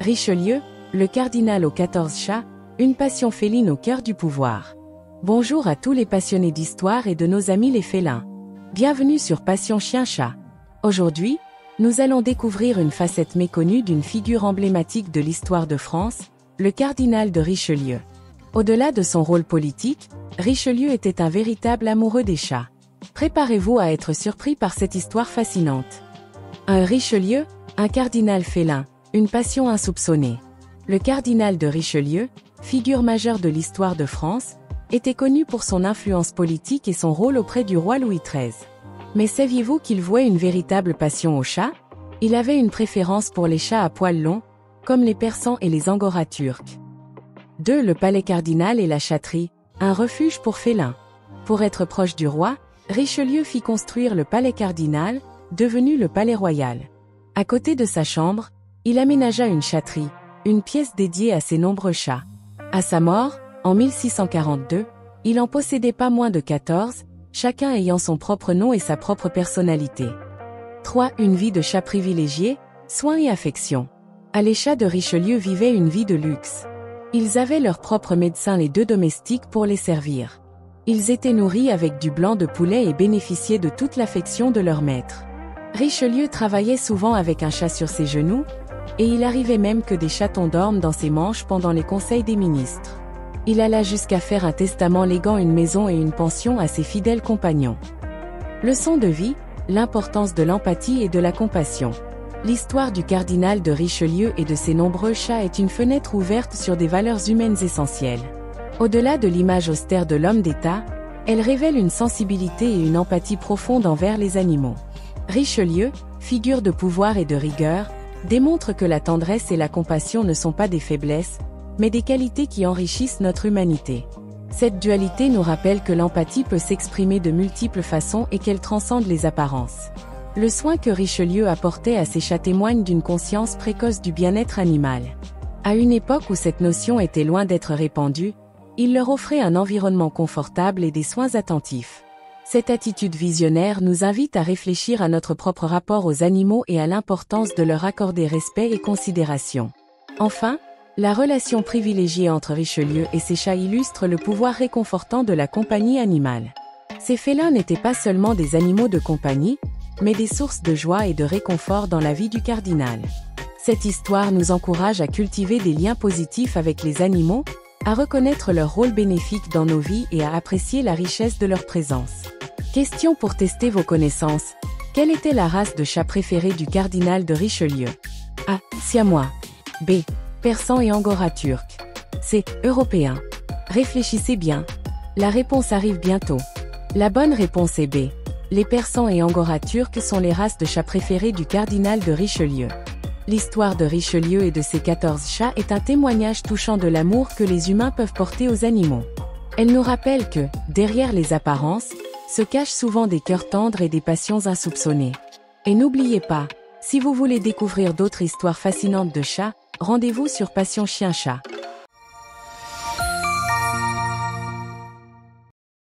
Richelieu, le cardinal aux 14 chats, une passion féline au cœur du pouvoir. Bonjour à tous les passionnés d'histoire et de nos amis les félins. Bienvenue sur Passion Chien-Chat. Aujourd'hui, nous allons découvrir une facette méconnue d'une figure emblématique de l'histoire de France, le cardinal de Richelieu. Au-delà de son rôle politique, Richelieu était un véritable amoureux des chats. Préparez-vous à être surpris par cette histoire fascinante. Un Richelieu, un cardinal félin, une passion insoupçonnée. Le cardinal de Richelieu, figure majeure de l'histoire de France, était connu pour son influence politique et son rôle auprès du roi Louis XIII. Mais saviez-vous qu'il vouait une véritable passion aux chats? Il avait une préférence pour les chats à poils longs, comme les persans et les angora turcs. 2. Le palais cardinal et la chatterie, un refuge pour félins. Pour être proche du roi, Richelieu fit construire le palais cardinal, devenu le palais royal. À côté de sa chambre, il aménagea une chatterie, une pièce dédiée à ses nombreux chats. À sa mort, en 1642, il en possédait pas moins de 14, chacun ayant son propre nom et sa propre personnalité. 3. Une vie de chat privilégiée, soins et affection. Les chats de Richelieu vivaient une vie de luxe. Ils avaient leur propre médecin et 2 domestiques pour les servir. Ils étaient nourris avec du blanc de poulet et bénéficiaient de toute l'affection de leur maître. Richelieu travaillait souvent avec un chat sur ses genoux, et il arrivait même que des chatons dorment dans ses manches pendant les conseils des ministres. Il alla jusqu'à faire un testament léguant une maison et une pension à ses fidèles compagnons. Leçon de vie, l'importance de l'empathie et de la compassion. L'histoire du cardinal de Richelieu et de ses nombreux chats est une fenêtre ouverte sur des valeurs humaines essentielles. Au-delà de l'image austère de l'homme d'État, elle révèle une sensibilité et une empathie profonde envers les animaux. Richelieu, figure de pouvoir et de rigueur, démontre que la tendresse et la compassion ne sont pas des faiblesses, mais des qualités qui enrichissent notre humanité. Cette dualité nous rappelle que l'empathie peut s'exprimer de multiples façons et qu'elle transcende les apparences. Le soin que Richelieu apportait à ses chats témoigne d'une conscience précoce du bien-être animal. À une époque où cette notion était loin d'être répandue, il leur offrait un environnement confortable et des soins attentifs. Cette attitude visionnaire nous invite à réfléchir à notre propre rapport aux animaux et à l'importance de leur accorder respect et considération. Enfin, la relation privilégiée entre Richelieu et ses chats illustre le pouvoir réconfortant de la compagnie animale. Ces félins n'étaient pas seulement des animaux de compagnie, mais des sources de joie et de réconfort dans la vie du cardinal. Cette histoire nous encourage à cultiver des liens positifs avec les animaux, à reconnaître leur rôle bénéfique dans nos vies et à apprécier la richesse de leur présence. Question pour tester vos connaissances. Quelle était la race de chat préférée du cardinal de Richelieu? A. Siamois. B. Persan et angora turc. C. Européen. Réfléchissez bien. La réponse arrive bientôt. La bonne réponse est B. Les persans et angora turcs sont les races de chats préférées du cardinal de Richelieu. L'histoire de Richelieu et de ses 14 chats est un témoignage touchant de l'amour que les humains peuvent porter aux animaux. Elle nous rappelle que, derrière les apparences, se cachent souvent des cœurs tendres et des passions insoupçonnées. Et n'oubliez pas, si vous voulez découvrir d'autres histoires fascinantes de chats, rendez-vous sur Passion Chien-Chat.